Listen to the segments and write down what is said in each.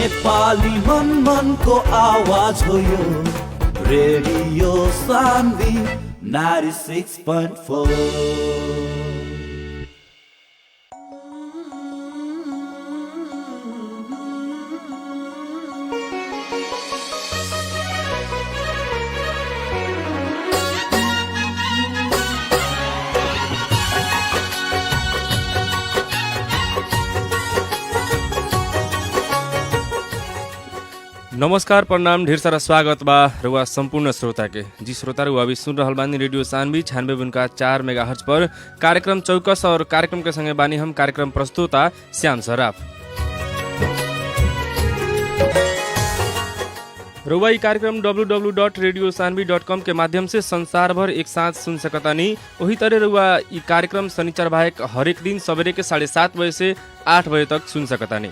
नेपाली मन को आवाज हो यो रेडियो सान्वी 96.4। नमस्कार, प्रणाम, ढेर सारा स्वागत बा रुआ संपूर्ण श्रोता के। जी श्रोता रुआ अभी सुन रहल बानी रेडियो सान्वी 96.4 मेगाहर्ट्ज पर कार्यक्रम चौकस, और कार्यक्रम के संगे बानी हम कार्यक्रम प्रस्तुता श्याम सराफ। रुआ ई कार्यक्रम www.radiosanvi.com के माध्यम से संसार भर एक साथ सुन सकतानी। वही तरह रुआ ई कार्यक्रम शनिचर बाहेक हरेक दिन सवेरे के 7:30 बजे से 8 बजे तक सुन सकतानी।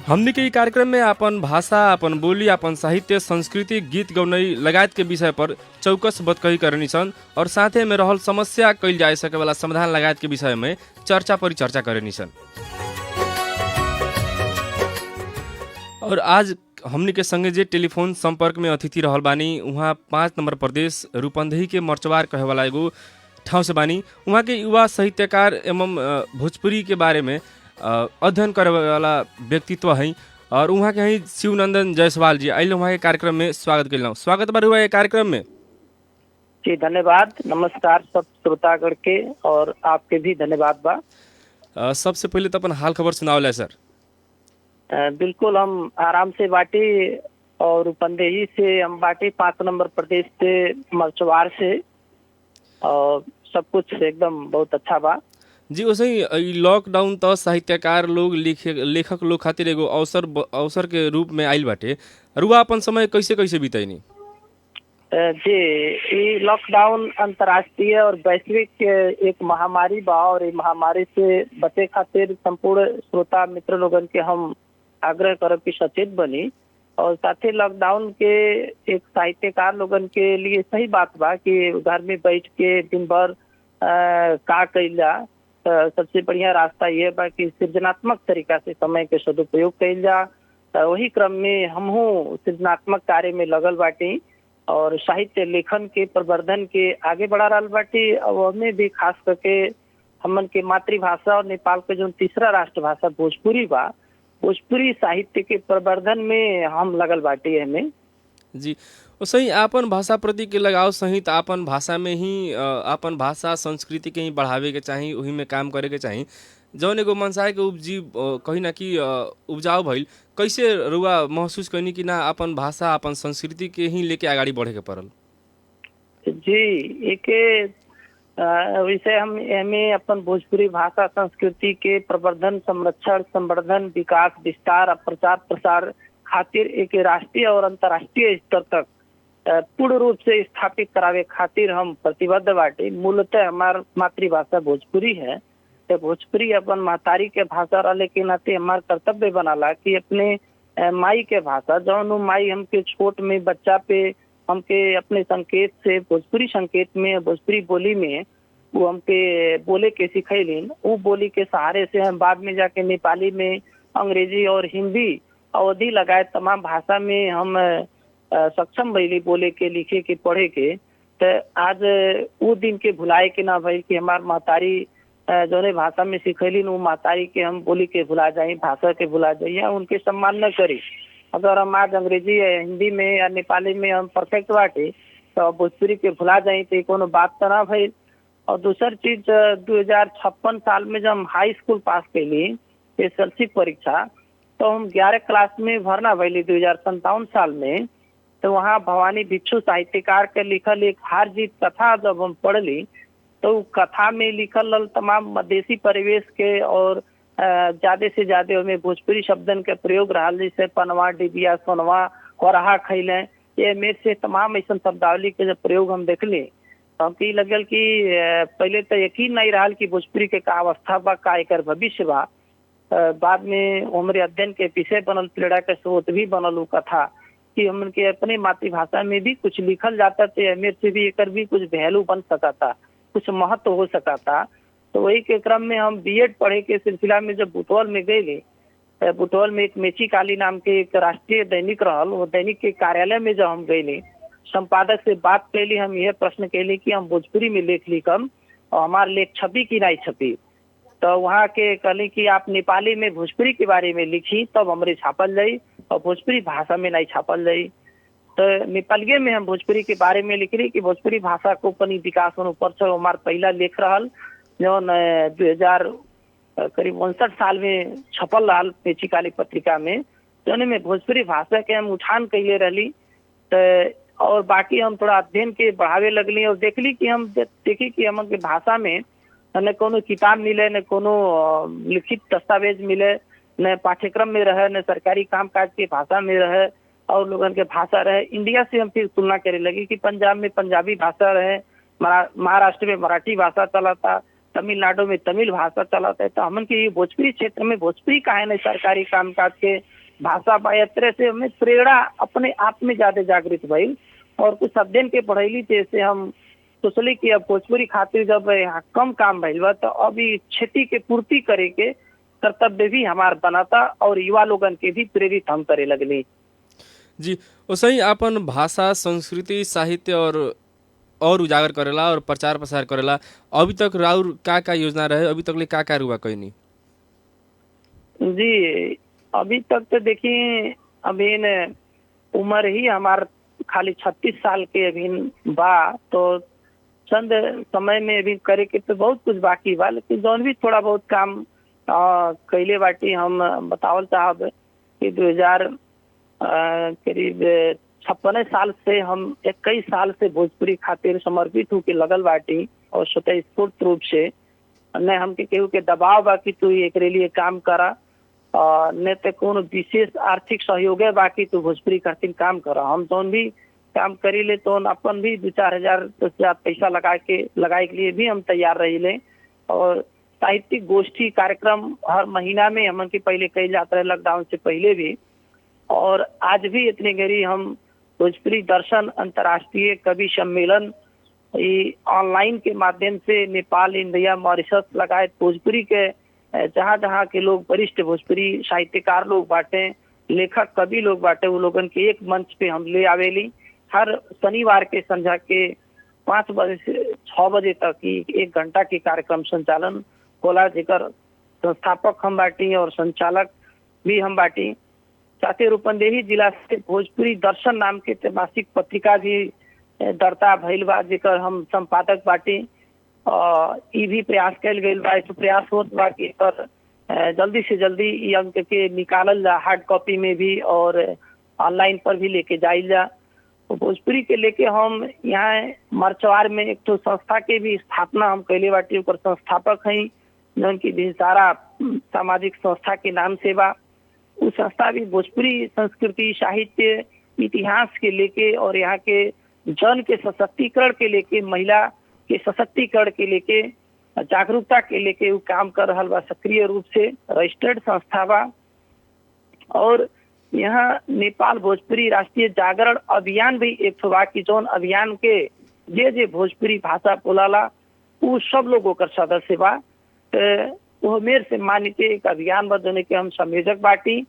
हमनी के ई कार्यक्रम में अपन भाषा, अपन बोली, अपन साहित्य, संस्कृति, गीत गौनई लगायत के विषय पर चौकस बतकही करनी सन, और साथे में रहल समस्या कइल जा सके वाला समाधान लगायत के विषय में चर्चा परिचर्चा करनी सन। और आज हमनी के संगे जे टेलीफोन संपर्क में अतिथि रहल बानी, उहाँ 5 नंबर प्रदेश रूपन्देही के मर्चवार कहे वाला एगो ठाउँ से बानी। उहाँ के युवा साहित्यकार एवं भोजपुरी के बारे में अध्ययन करे वाला व्यक्तित्व है, और वहाँ के हैं शिवनंदन जायसवाल जी। आइले वहाँ के कार्यक्रम में स्वागत कर। स्वागत बार हुआ है कार्यक्रम में। जी धन्यवाद, नमस्कार सब श्रोतागण के, और आपके भी धन्यवाद बा। सबसे पहले तो अपन हाल खबर सुनावला सर। बिल्कुल, हम आराम से बाटी, और रूपन्देही से हम बाटी, 5 नंबर प्रदेश से मर्चवार से, और सब कुछ एकदम बहुत अच्छा बा जी। वैसे ही लॉकडाउन तो साहित्यकार लोग, लेखक लोग खातिर एगो अवसर के रूप में आइल बाटे। रुआ अपन समय कैसे कैसे बिताइनी? जी, ये लॉकडाउन अंतर्राष्ट्रीय और वैश्विक एक महामारी बा, और ये महामारी से बचे खातिर संपूर्ण श्रोता मित्र लोगन के हम आग्रह करब कि सचेत बनी। और साथ ही लॉकडाउन के एक साहित्यकार लोगन के लिए सही बात बा कि घर में बैठ के दिन भर का कइला, सबसे बढ़िया रास्ता ये बा कि सृजनात्मक तरीका से समय के सदुपयोग कइल जा। वही क्रम में हमहू सृजनात्मक कार्य में लगल बाटी, और साहित्य लेखन के प्रवर्धन के आगे बढ़ा रहल बाटी। और हमें भी खास करके हमन के मातृभाषा और नेपाल के जो तीसरा राष्ट्रभाषा भोजपुरी बा, भोजपुरी साहित्य के प्रवर्धन में हम लगल बाटी हमें। जी, सही आपन भाषा प्रति के लगाव सहित आपन भाषा में ही आपन भाषा संस्कृति के ही बढ़ावे के चाही, वही में काम करे के चाही। जौन एगो मनसाय के उपजीव कहीं ना कि उपजाऊ भइल, कैसे रुआ महसूस करनी कि ना अपन भाषा, अपन संस्कृति के ही लेके आगाड़ी बढ़े के पड़ल? जी, एक विषय हम हमें अपन भोजपुरी भाषा संस्कृति के प्रवर्धन, संरक्षण, संवर्धन, विकास, विस्तार और प्रचार प्रसार खातिर एक राष्ट्रीय और अंतर्राष्ट्रीय स्तर तक पूर्ण रूप से स्थापित करावे खातिर हम प्रतिबद्ध बाटे। मूलतः हमार मातृभाषा भोजपुरी है, तो भोजपुरी अपन महतारी के भाषा रहले के नाते हमार कर्तव्य बनाला कि अपने माई के भाषा, जौन माई हमके छोट में बच्चा पे हमके अपने संकेत से भोजपुरी संकेत में, भोजपुरी बोली में वो हमके बोले के सिखैलिन। वो बोली के सहारे से हम बाद में जाके नेपाली में, अंग्रेजी और हिंदी, अवधि लगाए तमाम भाषा में हम सक्षम भइली बोले के, लिखे के, पढ़े के। तो आज वो दिन के भुलाए के ना भइल कि हमार महतारी जौने भाषा में सिखैलिन, वो महतारी के हम बोली के भुला जाई, भाषा के भुला जाई, या उनके सम्मान न करी। अगर हम आज अंग्रेजी या हिंदी में या नेपाली में हम परफेक्ट बाटे, तो भोजपुरी के भुला जाई, तो कोनो बात तो ना भइल। और दूसर चीज, 2056 साल में जब हम हाई स्कूल पास कैली SSLC परीक्षा, तो हम 11 क्लास में भरना भइली 2057 साल में। तो वहाँ भवानी भिक्षु साहित्यकार के लिखल एक हार जीत कथा जब हम पढ़ली, तो कथा में लिखल तमाम मधेसी परिवेश के, और ज्यादा से ज्यादा उसमें भोजपुरी शब्दन के प्रयोग रहा, जैसे पनवा, डिबिया, सोनवा, कोरहा खैले, ये में से तमाम ऐसा शब्दावली के जब प्रयोग हम देखली, तो हमके लगल कि पहले तो यकीन नहीं रहा कि भोजपुरी के का अवस्था बा, का एकर भविष्य बा। बाद में हमारे अध्ययन के विषय बनल, पीड़ा के स्रोत भी बनल वो कथा कि हम के अपने मातृभाषा में भी कुछ लिखल जाता, तो मेरे से भी एकर भी कुछ वैल्यू बन सका था, कुछ महत्व हो सका था। तो वही के क्रम में हम बीएड पढ़े के सिलसिला में जब बुटवल में गए, बुटवल में एक मेची काली नाम के एक राष्ट्रीय दैनिक रहल, वो दैनिक के कार्यालय में जब हम गए, संपादक से बात कैली, हम यह प्रश्न कैली कि हम भोजपुरी में लेख लिखम और हमारे लेख छपी कि नहीं छपी। तो वहाँ के कहली कि आप नेपाली में भोजपुरी के बारे में लिखी तब हमरे छापल जाई और भोजपुरी भाषा में नहीं छापल जाई। तो नेपालिये में हम भोजपुरी के बारे में लिख रही कि भोजपुरी भाषा को पनि विकास ऊपर से हमार पहला लेख रहल जो 2000 करीब 59 साल में छपल रहा पेची काली पत्रिका में, जोने में भोजपुरी भाषा के हम उठान कैले रही। तो और बाकी हम थोड़ा अध्ययन के बढ़ावे लगली और देखली कि हम देखी कि हम के भाषा में न कोनो किताब मिले, न कोनो लिखित दस्तावेज मिले, न पाठ्यक्रम में रहे, न सरकारी कामकाज के भाषा में रहे और लोगन के भाषा रहे। इंडिया से हम फिर तुलना करे लगी कि पंजाब में पंजाबी भाषा रहे, महाराष्ट्र में मराठी भाषा चला था, तमिलनाडु में तमिल भाषा चलाता है। तो हमन के ये भोजपुरी क्षेत्र में भोजपुरी काहे नहीं सरकारी कामकाज के भाषा बा, तरह से हमें प्रेरणा अपने आप में ज्यादा जागृत भइल और कुछ अध्ययन के पढ़ैली। जैसे हम सोचली कि अब भोजपुरी खातिर जब यहाँ कम काम भइल बा तो अभी क्षति के पूर्ति करे के कर्तव्य भी हमार बनाता और युवा लोगन के भी प्रेरित हम करे लगली। जी, वैसे आपन भाषा, संस्कृति, साहित्य और उजागर करेला और प्रचार प्रसार करेला। अभी तक राउर का योजना रहे, अभी तक ले का रुआ कहनी? जी, अभी तक तो देखिए अभी न उम्र ही हमार खाली 36 साल के अभी बा, तो चंद समय में अभी करे के तो बहुत कुछ बाकी बा, लेकिन जौन भी थोड़ा बहुत काम कैले बाटी हम बतावल चाहब कि 2000 करीब 56 साल से हम 21 साल से भोजपुरी खातिर समर्पित हो के लगल बाटी और स्वतःस्फूर्त रूप से न हमके केहू के दबाव बा कि तू एकरे लिए काम करा, न तो कोनो विशेष आर्थिक सहयोग है बाकी तू भोजपुरी खातिर काम करा। हम जौन भी काम करी ले तो अपन भी 2-4 हजार 10 हजार पैसा लगाए के लिए भी हम तैयार रही ले। और साहित्यिक गोष्ठी कार्यक्रम हर महीना में हमन के पहले कई जाता है, लॉकडाउन से पहले भी और आज भी इतने गरी हम भोजपुरी दर्शन अंतर्राष्ट्रीय कवि सम्मेलन ऑनलाइन के माध्यम से नेपाल, इंडिया, मॉरिशस लगाए भोजपुरी के जहाँ जहाँ के लोग वरिष्ठ भोजपुरी साहित्यकार लोग बाटे, लेखक कवि लोग बाटे, वो लोगन के एक मंच पे हम ले आवेली। हर शनिवार के संध्या के 5 बजे से 6 बजे तक की 1 घंटा के कार्यक्रम संचालन होला, जेकर संस्थापक हम बाटी और संचालक भी हम बाटी। साथे रूपंदेही जिला से भोजपुरी दर्शन नाम के त्रैमासिक पत्रिका भी दर्ता भइल बा, जेकर हम संपादक बाटी। ई भी प्रयास कैल गई बा, प्रयास होत बा कि पर जल्दी से जल्दी ई अंक के निकालल जा, हार्ड कॉपी में भी और ऑनलाइन पर भी लेके जाइल जा। तो भोजपुरी के लेके हम यहाँ मरचवार में एक तो संस्था के भी स्थापना हम कैले बाटी, ऊपर संस्थापक हैं जौन की भिनसारा सामाजिक संस्था के नाम से बा। उस संस्था भी भोजपुरी संस्कृति, साहित्य, इतिहास के लेके और यहाँ के जन के सशक्तिकरण के लेके, महिला के सशक्तिकरण के लेके, जागरूकता के लेके वो काम कर रहा बा, सक्रिय रूप से रजिस्टर्ड संस्था बा। और यहाँ नेपाल भोजपुरी राष्ट्रीय जागरण अभियान भी एक ठो बा कि जौन अभियान के जे भोजपुरी भाषा बोलाला वो सब लोगों का सदस्य बा। वो मेर से मान के एक अभियान बा जोने के हम संयोजक बाटी,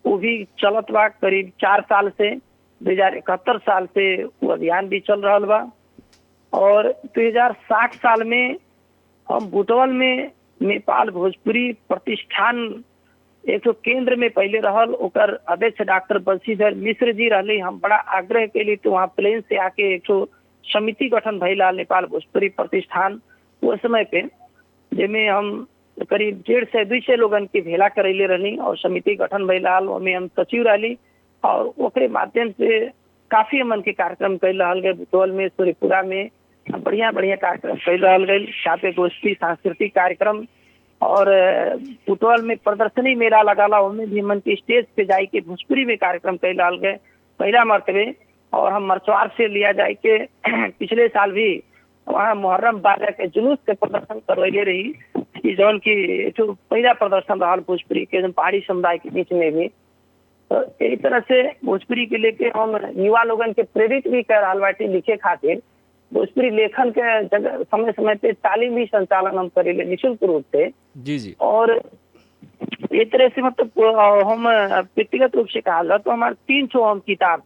वो भी चलत बा करीब 4 साल से, 2071 साल से वो अभियान भी चल रहा बा। और 2060 साल में हम बुटवल में नेपाल भोजपुरी प्रतिष्ठान एक तो केंद्र में पहले रहल, ओकर अध्यक्ष डॉक्टर बंशीधर मिश्र जी रहले। हम बड़ा आग्रह के लिए तो वहाँ प्लेन से आके एक तो समिति गठन भइला नेपाल भोजपुरी प्रतिष्ठान उस समय पे, जिसमें हम करीब 150 से 200 लोगन के भेला करैले रहली और समिति गठन भइला, ओमे हम सचिव रहली और ओकरे माध्यम से काफी हमन के कार्यक्रम कैल रहल गए। बुटवल में, सूर्यपुरा में बढ़िया कार्यक्रम कैल रहल गए, साथे गोष्ठी, सांस्कृतिक कार्यक्रम और बुटवल में प्रदर्शनी मेला लगाला, उनमें भी हमन के स्टेज पे जाए के भोजपुरी में कार्यक्रम कैल रहल गए पहला मरतबे। और हम मरचवार से लिया जाए के पिछले साल भी वहाँ मुहर्रम बाजा के जुलूस के प्रदर्शन करवैले रही कि जौन की जो पहला प्रदर्शन रहा भोजपुरी के पहाड़ी समुदाय के बीच में भी। तो इस तरह से भोजपुरी के लेके हम युवा लोगन के प्रेरित भी कर रहा बाटी लिखे खातिर भोजपुरी लेखन के जगह समय समय पे तालीम भी संचालन हम करेले निःशुल्क रूप से। जी जी और एक तरह से मतलब हम व्यक्तिगत रूप से कहा तो हमारे 300 हम किताब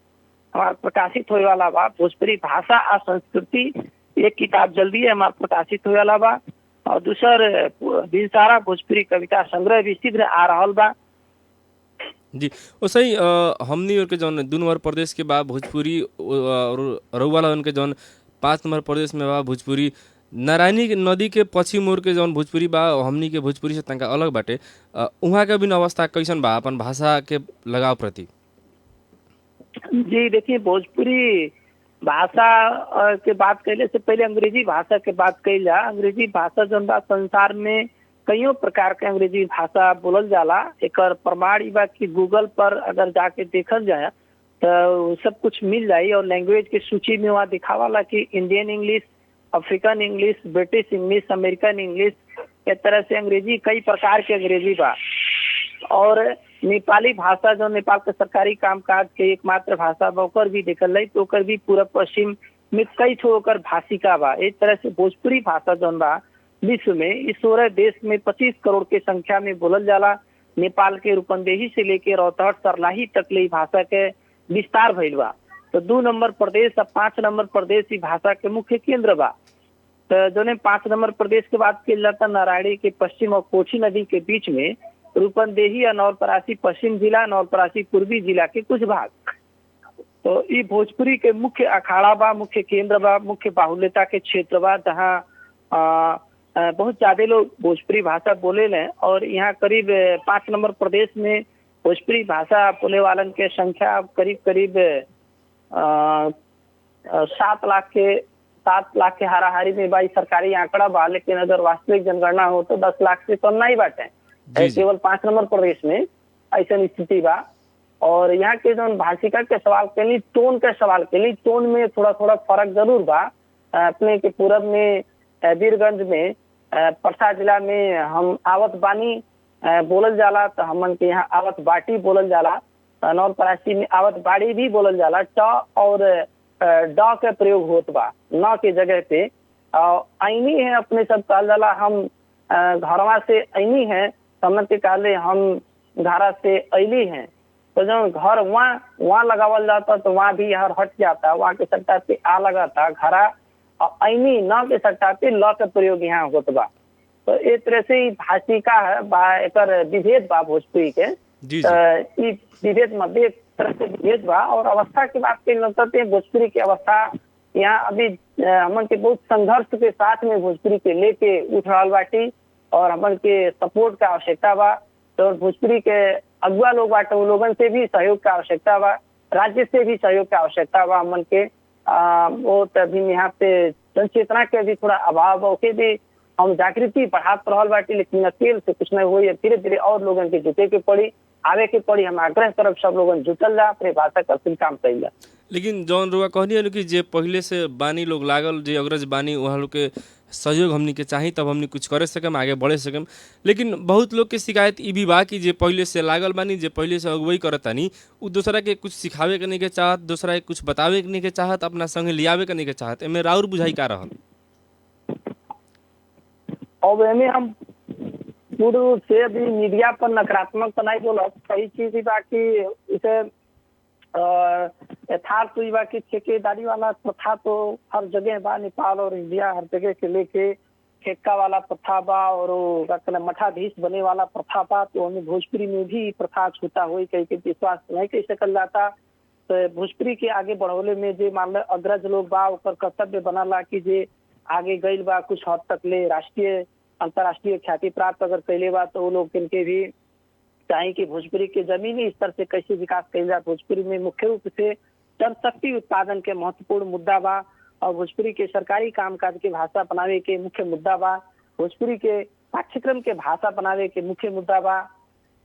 हमारे प्रकाशित होने वाला बा। भोजपुरी भाषा और संस्कृति एक किताब जल्दी है हमारे प्रकाशित होने वाला बा। और दूसर बिनसारा भोजपुरी कविता संग्रह भी शीघ्र आ रहा बा। जी वैसे ही हमनी और के जौन 2 नंबर प्रदेश के बा भोजपुरी और रउआ लोगन के जौन 5 नंबर प्रदेश में बा भोजपुरी। नारायणी नदी के पश्चिम ओर के जौन भोजपुरी बा हमनी के भोजपुरी से तनका अलग बाटे। उहाँ के भी अवस्था कैसन बा अपन भाषा के लगाव प्रति? जी देखिए, भोजपुरी भाषा के बात कैले से पहले अंग्रेजी भाषा के बात कैल जा। अंग्रेजी भाषा जौन बा संसार में कईयों प्रकार के अंग्रेजी भाषा बोलल जाला। एक प्रमाण ई बा कि गूगल पर अगर जाके देखल जाए तो सब कुछ मिल जाई। और लैंग्वेज की सूची में वहाँ दिखावाला कि Indian English, African English, British English, American English, इस तरह से अंग्रेजी कई प्रकार के अंग्रेजी बा। और नेपाली भाषा जो नेपाल के सरकारी कामकाज के एकमात्र भाषा बा ओकर भी देखल जाए तो ओकर भी पूरब पश्चिम में कई ठो ओकर भाषिका बा। एक तरह से भोजपुरी भाषा जौन बा विश्व में इस 16 देश में 25 करोड़ के संख्या में बोलल जाला। नेपाल के रूपंदेही से लेके रौतहट सरलाही तक ले भाषा के विस्तार भइल बा। तो 2 नंबर प्रदेश और 5 नंबर प्रदेश ई भाषा के मुख्य केंद्र बा। तो जो 5 नंबर प्रदेश के बात किया जाता नारायणी के पश्चिम और कोसी नदी के बीच में रूपंदेही और नवलपरासी पश्चिम जिला, नवलपरासी पूर्वी जिला के कुछ भाग। तो ये भोजपुरी के मुख्य अखाड़ा बा, मुख्य केंद्र बा, मुख्य बाहुल्यता के क्षेत्र बा जहाँ बहुत ज्यादा लोग भोजपुरी भाषा बोले लें। और यहाँ करीब 5 नंबर प्रदेश में भोजपुरी भाषा बोले वालन के संख्या करीब 7 लाख के हाराहारी में भाई सरकारी आंकड़ा बा। लेकिन अगर वास्तविक जनगणना हो तो 10 लाख से कम नहीं बाटे। केवल 5 नंबर प्रदेश में ऐसा स्थिति बा। और यहाँ के जो भाषिका के सवाल के लिए टोन के सवाल के लिए टोन में थोड़ा थोड़ा फर्क जरूर बा। अपने के पूरब में वीरगंज में परसा जिला में हम आवत बानी बोलल जाला तो हमन के यहाँ आवत बाटी बोलल जाला। नवलपरासी में आवत बाड़ी भी बोलल जाला। ट और ड के प्रयोग होत बा न के जगह पे। ऐनी है अपने सब कहल जाला। हम घरवा से ऐनी है समझ के कहले हम घरा से ऐली हैं। तो जब घर वहाँ लगावल जाता तो वहाँ भी हर हट जाता। वहाँ के सट्टा पे आ लगाता घरा ऐनी न के सट्टा पे ल के प्रयोग यहाँ होत बा। तो एक तरह से भाषिका है बा एकर विभेद बा भोजपुरी के। विभेद मध्य एक तरह से विभेद बा। और अवस्था की बात करें भोजपुरी की अवस्था यहाँ अभी हमन के बहुत संघर्ष के साथ में भोजपुरी के लेके उठ रहा बाटी। और हमन के सपोर्ट का आवश्यकता बा। तो भोजपुरी के अगुआ लोग बाटे उन लोगन से भी सहयोग का आवश्यकता बा। राज्य से भी सहयोग का आवश्यकता बा। हमन के वो तभी यहाँ पे जन चेतना के भी थोड़ा अभाव बा। ओके भी हम जागृति बढ़ात रहल बाटी। लेकिन अकेले से कुछ नहीं हुई। धीरे धीरे और लोगन के जुटे के पड़ी, आवे के पड़ी। हम आग्रह करब सब लोगन जुटल जा, अपने भाषा का असली काम कइल जा। लेकिन जौन रुआ कहनी है कि जे पहले से बानी लोग लागल, जे अग्रज बानी वहाँ लोग के सहयोग हमनी के चाही तब हमनी कुछ करे सकम, आगे बढ़े सकम। लेकिन बहुत लोग के शिकायत ई भी बा कि जे पहले से लागल बानी, जे पहले से अगुवाई करतानी, उ दूसरा के कुछ सिखावे के नहीं के चाहत, दूसरा के कुछ बतावे के नहीं के चाहत, अपना संगे लियावे के नहीं के चाहत। एमे राउर बुझाई का रहल? अब एमे हम पूर्ण रूप से अभी मीडिया पर नकारात्मक तो नहीं बोला। सही चीज ही बाकी इसे यथार्थ हुई बा कि ठेकेदारी वाला प्रथा तो हर जगह बा। नेपाल और इंडिया हर जगह के लेके ठेका वाला प्रथा बा। और मठाधीश बने वाला प्रथा बा। तो हमें भोजपुरी में भी प्रथा छूटा हुई कहीं के विश्वास नहीं कह सकल जाता। तो भोजपुरी के आगे बढ़ोले में जे मान लो अग्रज लोग बा ओकर कर्तव्य बनला कि जे आगे गईल बा कुछ हद तक ले राष्ट्रीय अंतर्राष्ट्रीय ख्याति प्राप्त अगर कैले बा तो वो लोग के भी चाहे कि भोजपुरी के जमीनी स्तर से कैसे विकास कैल जाए। भोजपुरी में मुख्य रूप से जनशक्ति उत्पादन के महत्वपूर्ण मुद्दा बा। और भोजपुरी के सरकारी कामकाज के भाषा बनावे के मुख्य मुद्दा बा। भोजपुरी के पाठ्यक्रम के भाषा बनावे के मुख्य मुद्दा बा।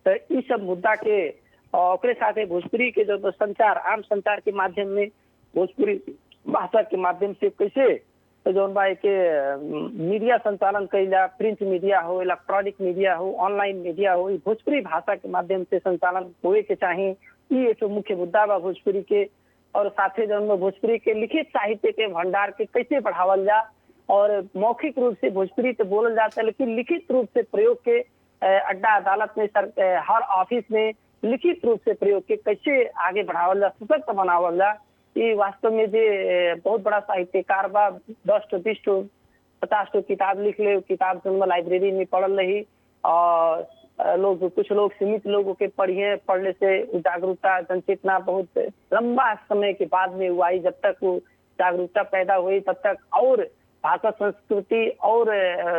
तो इस सब मुद्दा के और साथ भोजपुरी के जो संचार आम संचार के माध्यम में भोजपुरी भाषा के माध्यम से कैसे तो जो के मीडिया संचालन कैल जा, प्रिंट मीडिया हो, इलेक्ट्रॉनिक मीडिया हो, ऑनलाइन मीडिया हो, भोजपुरी भाषा के माध्यम से संचालन होए के चाहिए। ये एक मुख्य मुद्दा बा भोजपुरी के। और साथे जौन भोजपुरी के लिखित साहित्य के भंडार के कैसे बढ़ावल जा, और मौखिक रूप से भोजपुरी तो बोलल जाता है लेकिन लिखित रूप से प्रयोग के अड्डा अदालत में हर ऑफिस में लिखित रूप से प्रयोग के कैसे आगे बढ़ावल जा, सशक्त बनावल जा। ये वास्तव में जे बहुत बड़ा साहित्यकार बा, 10 to 20 to 50 तो किताब लिख ले, किताब से लाइब्रेरी में पढ़ल रही, और कुछ लोग सीमित लोगों के पढ़िए, पढ़ने से जागरूकता जनचेतना बहुत लंबा समय के बाद में हुआ। जब तक वो जागरूकता पैदा हुई तब तक और भाषा संस्कृति और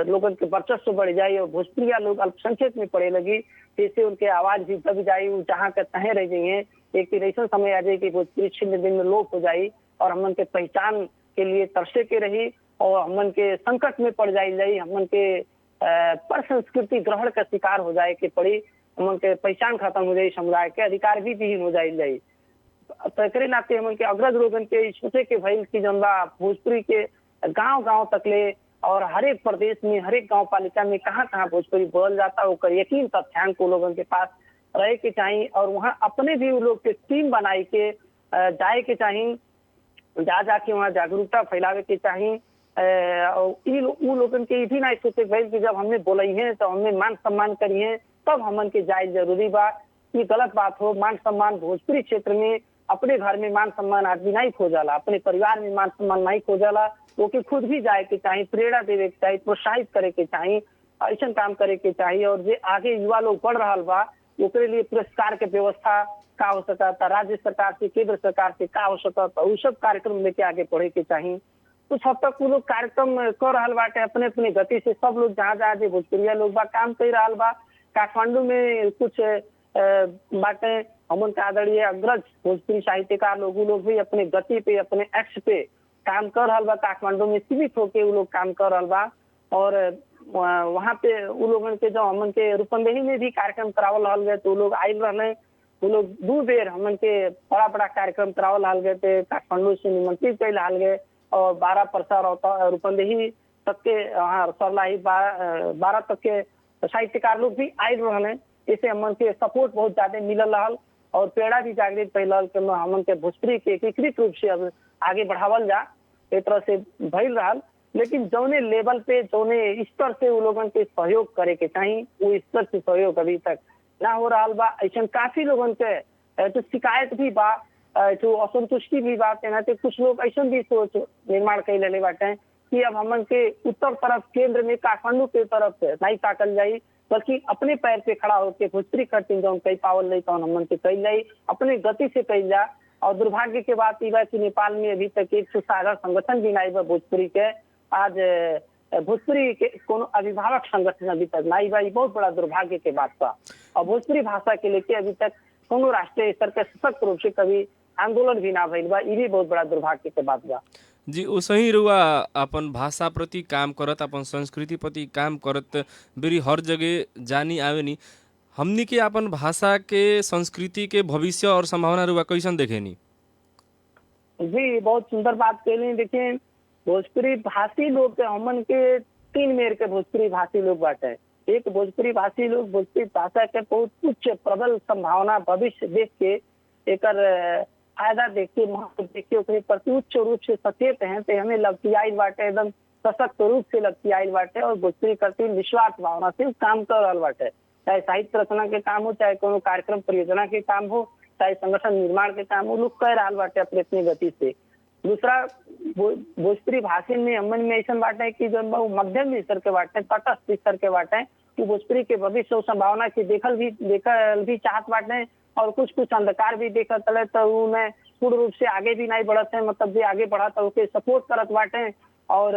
लोगों के वर्चस्व बढ़ जाए, और भोजपुरिया लोग अल्पसंख्यक में पड़े लगी, जैसे उनके आवाज भी दब जाये, वो जहाँ के तहे रह जाइए। एक ऐसा समय आ जाए कि भोजपुरी छिन्न दिन में लोप हो जाये और हमन के पहचान के लिए तरसे के रही, और हमन के संकट में पड़ जाए, हमन के पर संस्कृति ग्रहण का शिकार हो जाए के पड़ी, हमन के पहचान खत्म हो जाए, समुदाय के अधिकार भी विहीन हो जाए। तो एकरे नाते हमन के अग्रज लोगन के सोचे के भइल की जौन बा भोजपुरी के गांव गांव तक ले, और हर एक प्रदेश में हर एक गांव पालिका में कहाँ कहाँ भोजपुरी बोल जाता है, यकीन तथ्यांक को लोगों के पास रहे के चाहिए, और वहाँ अपने भी वो लोग के टीम बनाई के जाए के चाहिए, जा जाके वहाँ जागरूकता फैलावे के चाहिए। उ लोगन के भी ना सोचे भाई कि जब हमें बोलाई है तो हमें मान सम्मान करिए, तब हमन के जाए जरूरी बा। ये गलत बात हो। मान सम्मान भोजपुरी क्षेत्र में अपने घर में मान सम्मान आदमी नहीं खोजाला, अपने परिवार में मान सम्मान नहीं खोजाला, वो कि खुद भी जाए के चाहिए, प्रेरणा देवे के चाहिए, प्रोत्साहित करे के चाहिए, ऐसा काम करे के चाहिए। और जे आगे युवा लोग बढ़ रहा बा उसके लिए पुरस्कार के व्यवस्था का हो सकता था, राज्य सरकार से केंद्र सरकार से का हो सकता था, वो सब कार्यक्रम लेके आगे बढ़े के चाहिए। कुछ हद तक वो लोग कार्यक्रम कर रहा बाटे अपने अपने गति से, सब लोग जहाँ जहाँ जो भोजपुरिया लोग बा काम कर रहा बा। काठमांडू में कुछ बाटे हमन का आदरणीय अग्रज भोजपुरी साहित्यकार लोग भी अपने गति पे, अपने एक्स पे काम कर रहा बा। काठमांडू में सीमित होके वो लोग काम कर रहा बा, और वहाँ पे वो लोगन के जो हमन के रूपंदेही में भी कार्यक्रम करावल रहा गए, तो वो लोग आयल रहे, वो लोग 2 बेर हमन के बड़ा बड़ा कार्यक्रम करावल रहा गए थे, काठमांडू से निमंत्रित कर रहा गए, और 12 प्रसार रूपंदेही तक के वहाँ सरलाही 12 तक के साहित्यकार लोग भी आयल रहे। इसे हमन के सपोर्ट बहुत ज्यादा मिलल रहा, और पेड़ा भी जागृत फैलल के हमन के भोजपुरी के एकीकृत रूप से अब आगे बढ़ावल जा, एक तरह से भइल रहा। लेकिन जौने लेवल पे, जौने स्तर से वो लोगन के सहयोग करे के चाहिए, वो स्तर से सहयोग अभी तक ना हो रहा बा। ऐसा काफी लोगन के तो शिकायत भी बा, तो असंतुष्टि भी बात है ना। तो कुछ लोग ऐसा भी सोच निर्माण कर ले बाटे कि अब हमन के उत्तर तरफ केंद्र में काठमांडू के तरफ से नहीं ताकल जाई, बल्कि अपने पैर पे खड़ा होकर भोजपुरी कटिंग जौन कई पावल नहीं तो हमन के कई जाई, अपने गति से कई जा। और दुर्भाग्य के बात यह कि नेपाल में अभी तक एक साझा संगठन भी नहीं बा भोजपुरी के। आज भोजपुरी के कोनो अभिभावक संगठन अभी तक नहीं बा, बहुत बड़ा दुर्भाग्य के बात बा। और भोजपुरी भाषा के लेके अभी तक कोनो राष्ट्रीय स्तर के सशक्त रूप से कभी आंदोलन भी ना भइल बा, ये भी बहुत बड़ा दुर्भाग्य के बात बा। जी, उसही रुआ अपन भाषा प्रति काम करत, अपन संस्कृति प्रति काम करत बेरी हर जगह जानी आवेनी। हमनी के अपन भाषा के संस्कृति के भविष्य और संभावना रुआ कैसन देखेनी? जी, बहुत सुंदर बात कहली। देखिए, भोजपुरी भाषी लोग हमन के 3 मेर के भोजपुरी भाषी लोग बाटे। एक भोजपुरी भाषी लोग भोजपुरी भाषा के बहुत उच्च प्रबल संभावना भविष्य देख के, एकर फायदा देख के, महत्व देख के ओकरे प्रति उच्च रूप से सचेत हैं, तो हमें लगती आई बाटे, एकदम सशक्त रूप से लगती आई बाटे, और भोजपुरी प्रति विश्वास भावना से काम कर रहा बाटे। चाहे साहित्य रचना के काम हो, चाहे कोनो कार्यक्रम परियोजना के काम हो, चाहे संगठन निर्माण के काम हो, लोग कर रहा बाटे अपने अपनी गति से। दूसरा, भोजपुरी भाषी में हमन में ऐसा बाटे कि जो मध्यम स्तर के बाटे, तटस्थ स्तर के बाटे, कि भोजपुरी के भविष्य और संभावना की देखल भी चाहत बाटे, और कुछ अंधकार भी देखत है, तो उन्हें पूर्ण रूप से आगे भी नहीं बढ़त है, मतलब जो आगे बढ़ा तो उसे सपोर्ट करत बाटे। और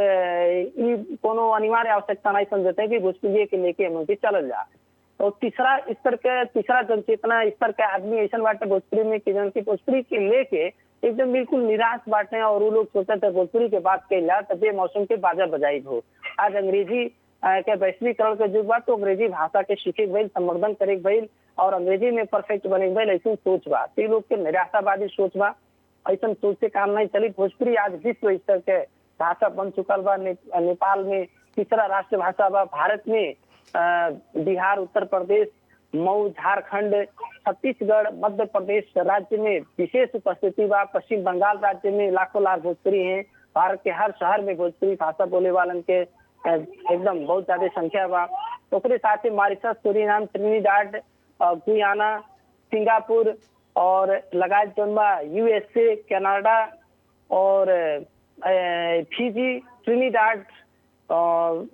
कोनो अनिवार्य आवश्यकता नहीं समझते कि भोजपुरी के लेके हम चल जा। और तीसरा जनचेतना स्तर के आदमी ऐसा बाटे भोजपुरी में कि जन की भोजपुरी के लेके एकदम बिल्कुल निराश बाटे, और वो लोग सोचते थे भोजपुरी के बात कैला तो बेमौसम के बाजा बजाई हो। आज अंग्रेजी के वैश्वीकरण के युग बा, तो अंग्रेजी भाषा के सीखे भइल, संवर्धन करे भइल, और अंग्रेजी में परफेक्ट बने भइल, ऐसी सोच बा। तो लोग के निराशावादी सोच बा, ऐसा सोच से काम नहीं चली। भोजपुरी आज विश्व स्तर के भाषा बन चुकल बा। नेपाल में तीसरा राष्ट्र भाषा बा। भारत में बिहार, उत्तर प्रदेश, मऊ, झारखंड, छत्तीसगढ़, मध्य प्रदेश राज्य में विशेष उपस्थिति बा। पश्चिम बंगाल राज्य में लाखों लाख भोजपुरी हैं। भारत के हर शहर में भोजपुरी भाषा बोले वालन के एकदम बहुत ज्यादा संख्या बा। ओकरे साथ ही Mauritius, Suriname, Trinidad, Guyana, Singapore और लगायत जौन बा USA, कनाडा और फिजी, ट्रिनिडाड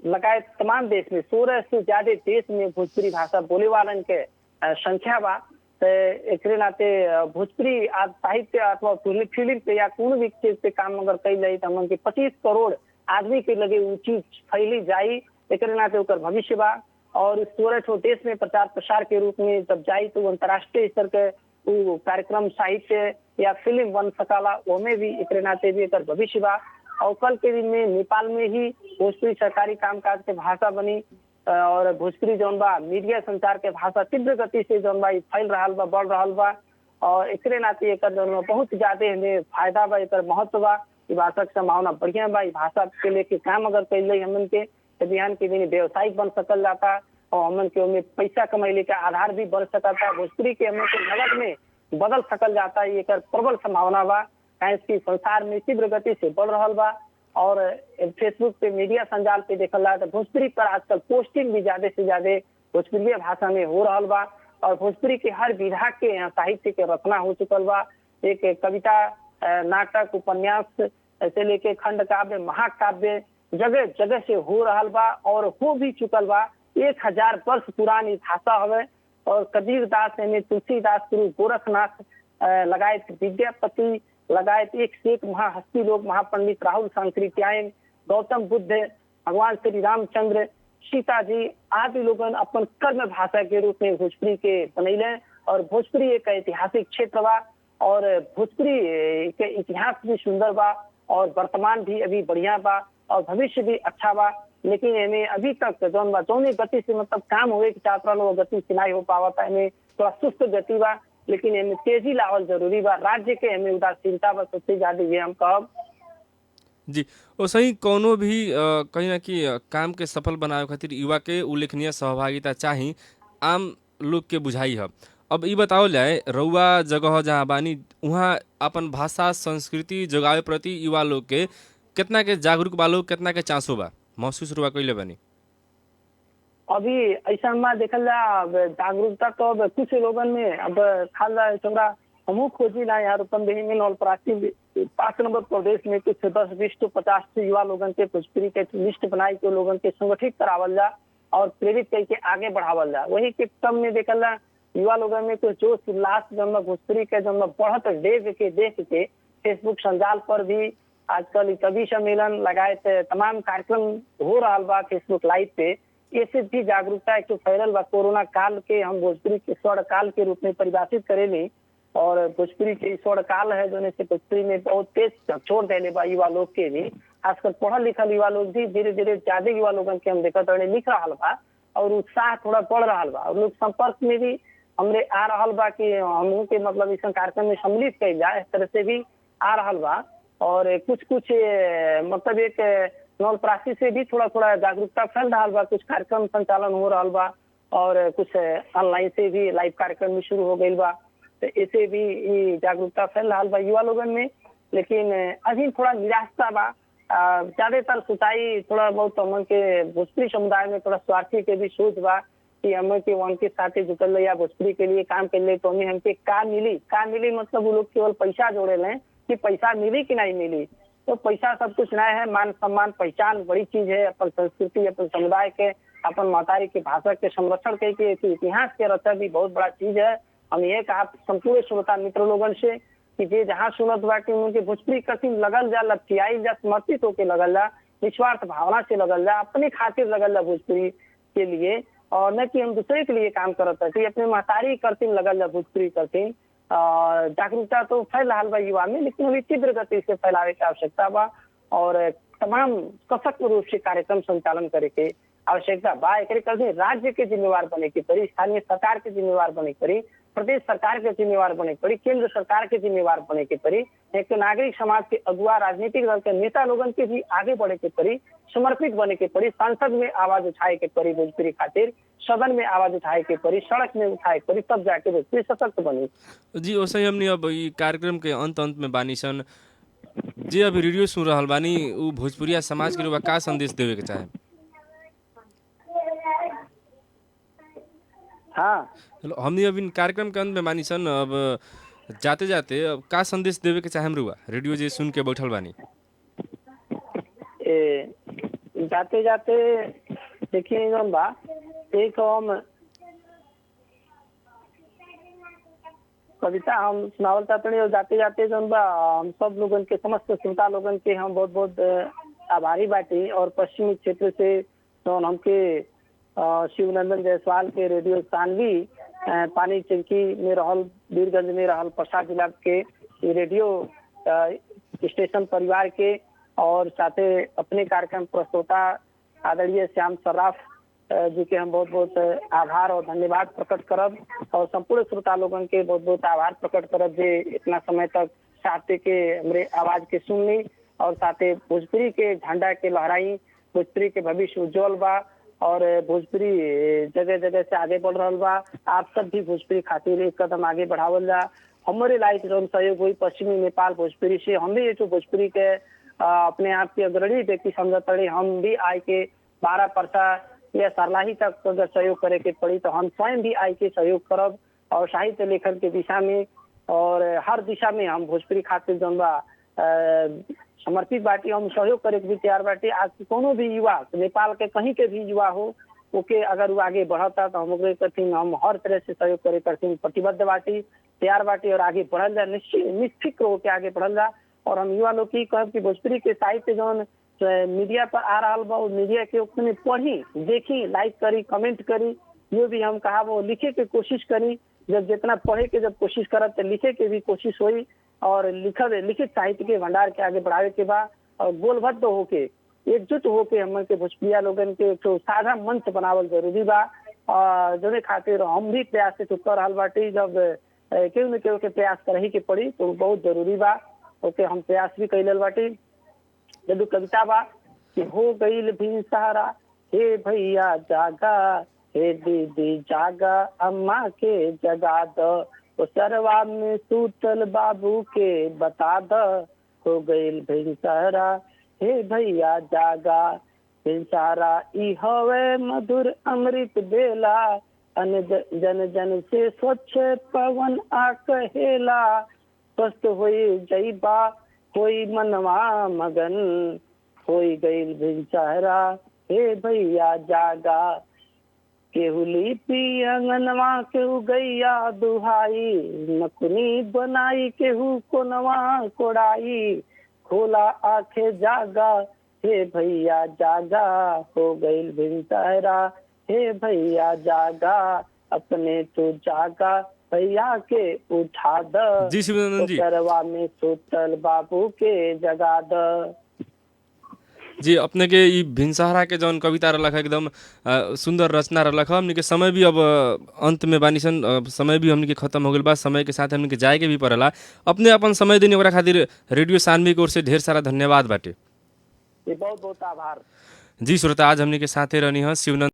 लगायत तमाम देश में 16 से ज्यादा देश में भोजपुरी भाषा बोले वालन के संख्या बा। एकरे नाते भोजपुरी आज साहित्य अथवा फिल्म पे या कोनो भी चीज पे काम अगर कई जाए तो हमन के 25 करोड़ आदमी के लगे उ चीज फैली जाई। एकरे नाते ओकर भविष्य बा और 16 ठो देश में प्रचार प्रसार के रूप में जब जाई तो अंतर्राष्ट्रीय स्तर के उ कार्यक्रम साहित्य या फिल्म बन सकाला। ओमे भी एकरे नाते भी एकर भविष्य बा। और कल के दिन में नेपाल में ही भोजपुरी सरकारी कामकाज के भाषा बनी और भोजपुरी जौन बा मीडिया संचार के भाषा तीव्र गति से जौन बा फैल रहा बा, बढ़ रहा बा और एकरे नाते एकर जौन बा बहुत ज्यादा हमें फायदा बा, एकर महत्व बा। ई भाषा के संभावना बढ़िया बा। ई भाषा के लेके काम अगर कैले हमन के बिहान के दिन व्यवसायिक बन सकल जाता और हमन के उनमें पैसा कमाइले का आधार भी बन सकता। भोजपुरी के हमन के नगद में बदल सकल जाता। एकर प्रबल संभावना बा। की संसार में तीव्र गति से बढ़ रहा बा और फेसबुक पे मीडिया संजाल पे देखल जाए तो भोजपुरी पर आजकल पोस्टिंग भी ज्यादा से ज्यादा भोजपुरी भाषा में हो रहा बा और भोजपुरी के हर विधा के यहाँ साहित्य के रचना हो चुकल बा। एक कविता, नाटक, उपन्यास से लेके खंड काव्य, महाकाव्य जगह जगह से हो रहा बा और हो भी चुकल बा। 1000 वर्ष पुरानी भाषा हवे और कबीर दास में तुलसीदास, गुरु गोरखनाथ लगायत विद्यापति लगायत एक से एक महाहस्ती लोग, महापंडित राहुल सांकृत्यायन, गौतम बुद्ध, भगवान श्री रामचंद्र, सीता जी आदि लोगन अपन कर्म भाषा के रूप में भोजपुरी के बनैले और भोजपुरी एक ऐतिहासिक क्षेत्र बा और भोजपुरी के इतिहास भी सुंदर बा और वर्तमान भी अभी बढ़िया बा और भविष्य भी अच्छा बा। लेकिन इनमें अभी तक जौन बा जौने गति से मतलब काम हुए कि चाहत रहा गति से नहीं हो पावता। इनमें थोड़ा सुस्त गति बा लेकिन इनमें तेजी लावल जरूरी बा। राज्य के इनमें उदासीनता बा सबसे ज्यादा ये हम कहब। जी वैसे ही कोनो भी कहीं ना कहीं काम के सफल बनावे खातिर युवा के उल्लेखनीय सहभागिता चाही, आम लोग के बुझाई है। अब ये बताओ जाए रउआ जगह जहाँ बानी वहाँ अपन भाषा संस्कृति जगावे प्रति युवा लोग के कितना के जागरूक बा लोग, कितना के चांसो बा महसूस रुआ कैले बानी? अभी ऐसा में देखल जा जागरूकता तो अब कुछ लोगन में अब खाल जा चौड़ा हमू खोजी ना यार रूपंदेही में नौलपरासी 5 नंबर प्रदेश में कुछ 10, 20 to 50 युवा लोगन के भोजपुरी के लिस्ट बनाई के लोगन के संगठित करावल जा और प्रेरित करके आगे बढ़ावल जा। वही के क्रम में देखल जा युवा लोगन में कुछ जोश उल्लास जब भोजपुरी के जब बढ़त देख के फेसबुक संजाल पर भी आजकल कवि सम्मेलन लगायत तमाम कार्यक्रम हो रहा बा फेसबुक लाइव पे। इससे भी जागरूकता एक तो फैलल बा। कोरोना काल के हम भोजपुरी के स्वर्ण काल के रूप में परिभाषित करेली और भोजपुरी के स्वर्ण काल है जो से भोजपुरी में बहुत तेज छोड़ देने बा युवा लोग के भी, खासकर पढ़ल लिखल युवा लोग भी धीरे धीरे ज्यादा युवा लोगन के हम देखत लिख रहा बा और उत्साह थोड़ा बढ़ रहा बा और लोग संपर्क में भी हमरे आ रहा बा कि हम के मतलब इस कार्यक्रम में सम्मिलित कल जाए, इस तरह से भी आ रहा बा। और कुछ मतलब एक नौलपरासी से भी थोड़ा थोड़ा जागरूकता फैल रहा बा। कुछ कार्यक्रम संचालन हो रहा बा और कुछ ऑनलाइन से भी लाइव कार्यक्रम भी शुरू हो गई बा। तो ऐसे भी जागरूकता फैल रहा बा युवा लोगन में। लेकिन अभी थोड़ा निराशा बा। ज्यादातर सुताई थोड़ा बहुत हमन के भोजपुरी समुदाय में थोड़ा स्वार्थी के भी सोच बा कि हम के उनके साथ जुटल या भोजपुरी के लिए काम कर ले तो हमें हमके का मिली मतलब वो लोग केवल पैसा जोड़े लें कि पैसा मिली कि नहीं मिली। तो पैसा सब कुछ नहीं है, मान सम्मान पहचान बड़ी चीज है। अपन संस्कृति, अपन समुदाय के, अपन महतारी की भाषा के संरक्षण के इतिहास के रचा भी बहुत बड़ा चीज है। हम ये कहा संपूर्ण श्रोता मित्र लोगन से कि जे जहाँ सुनत बा कि उनके भोजपुरी कठिन लगल जा, लपटियाई जा, समर्पित होके लगल जा, निस्वार्थ भावना से लगल जा, अपने खातिर लगल जा भोजपुरी के लिए और न कि हम दूसरे के लिए काम करत है। अपने महतारी करतीन लगल जा भोजपुरी करतीन। जागरूकता तो फैल रहा बा युवा में, लेकिन अभी तीव्र गति से फैलावे की आवश्यकता बा और तमाम सशक्त रूप से कार्यक्रम संचालन करे के आवश्यकता बा। एक राज्य के जिम्मेवार बने की पड़ी, स्थानीय सरकार के जिम्मेवार बने की पड़ी, प्रदेश सरकार के जिम्मेवार बने की पड़ी, केंद्र सरकार के जिम्मेवार बने की पड़ी। एक नागरिक समाज के अगुआ, राजनीतिक दल के नेता लोगन के भी आगे बढ़े के पड़ी, समर्पित बने के पड़ी, संसद में आवाज उठाए के पड़ी भोजपुरी खातिर, सदन में आवाज उठाए के पड़ी, सड़क में उठाए के पड़ी, तब जाके भोजपुरी सशक्त बनी। जी वैसे ही हमनी अब ई कार्यक्रम के अंत में बानी सन। जे अभी रेडियो सुन रहल बानी उ भोजपुरिया समाज के रुआ का संदेश देवे के चाहे? हाँ हेलो, हमनी अभी कार्यक्रम के अंत में बानी सन। अब जाते जाते अब का संदेश देवे के चाहे हम रुआ रेडियो जे सुन के बैठल बानी? जाते जाते देखिए जौन बा, एक हम कविता हम सुनावल चाहते हैं। और जाते जाते जौन बा हम सब लोगन के, समस्त श्रोता लोगन के हम बहुत बहुत आभारी बाटी। और पश्चिमी क्षेत्र से जौन हमके शिवनंदन जायसवाल के रेडियो सानवी पानी चिंकी में रहल, वीरगंज में रहल, प्रसाद जिला के ये रेडियो स्टेशन परिवार के, और साथे अपने कार्यक्रम प्रस्तोता आदरणीय श्याम सर्राफ जी के हम बहुत बहुत आभार और धन्यवाद प्रकट करब। और संपूर्ण श्रोता लोगन के बहुत बहुत आभार प्रकट करब जे इतना समय तक साथे के हमरे आवाज के सुनली, और साथे भोजपुरी के झंडा के लहराई। भोजपुरी के भविष्य उज्जवल बा और भोजपुरी जगह जगह से आगे बढ़ रहा बा। आप सब भी भोजपुरी खातिर एक कदम आगे बढ़ावल जा। हमारे लाइक जौन सहयोग हुई पश्चिमी नेपाल भोजपुरी से, हम भी ये तो भोजपुरी के अपने आप के अग्रणी व्यक्ति समझत रहे। हम भी आए के 12 परसा या सरलाही तक अगर सहयोग करे के पड़ी तो हम स्वयं भी आए के सहयोग करब। और साहित्य लेखन के दिशा में और हर दिशा में हम भोजपुरी खातिर जौन बा समर्पित बाटी, हम सहयोग करे के भी तैयार बाटी। आज कोनो भी युवा, नेपाल के कहीं के भी युवा हो, ओके अगर वो आगे बढ़ता तो हम ओकरे कठिन हम हर तरह से सहयोग करे करथिन प्रतिबद्ध बाटी, तैयार बाटी। और आगे बढ़ल जा, निश्चित होकर आगे बढ़ल जा। और हम युवा लोग की कहब कि भोजपुरी के साहित्य जौन मीडिया पर आ रहा बा, मीडिया के उसमें पढ़ी, देखी, लाइक करी, कमेंट करी। जो भी हम कहा वो लिखे के कोशिश करी। जब जितना पढ़े के जब कोशिश करब तो लिखे के भी कोशिश हुई। और लिखित साहित्य के भंडार के आगे बढ़ावे के बाद और गोलबद्ध होके, एकजुट होके हम के भोजपुरिया लोगन के एक साझा मंच बनावल जरूरी बा। जो खातिर हम भी प्रयास से कर रहा बाटी। जब केहू न केहू के प्रयास करही के पड़ी तो बहुत जरूरी बा, ओके हम प्रयास भी कैल बाटी। जब कविता बा कि हो गईल भी सहारा, हे भैया जागा, हे दीदी जागा, अम्मा के जगा द, तो सरवा में सूतल बाबू के बता द, हो गईल भी सहारा, हे भैया जागा। भिनसारा ई हवे मधुर अमृत बेला, अन जन जन से स्वच्छ पवन आ कहेला, स्वस्थ होई जईबा कोई मनवा मगन, होई गईल भिनसारा, हे भैया जागा। केहू लिपि अंगनवा, केहू गैया दुहाई, नकुनी बनाई, केहू कोनवा कोड़ाई, खोला आंखें जागा, हे भैया जागा, हो गईल भिनसारा, हे भैया जागा, अपने तो जागा, भैया के उठा द, जी शिवनंदन जी, सरवा में सुतल बाबू के जगा द। जी अपने के ई भिनसहरा के जौन कविता रलख एकदम सुंदर रचना रलख। हमनी के समय भी अब अंत में बानी सन, समय भी हमनी के खत्म हो गइल बा। समय के साथ हमनी के जाए के भी पड़ला। अपने अपन समय देने ओकरा खातिर रेडियो सानवी की ओर से ढेर सारा धन्यवाद बाटे। बहुत बहुत आभार। जी श्रोता, आज हमनी के साथे रहनी है शिवनंदन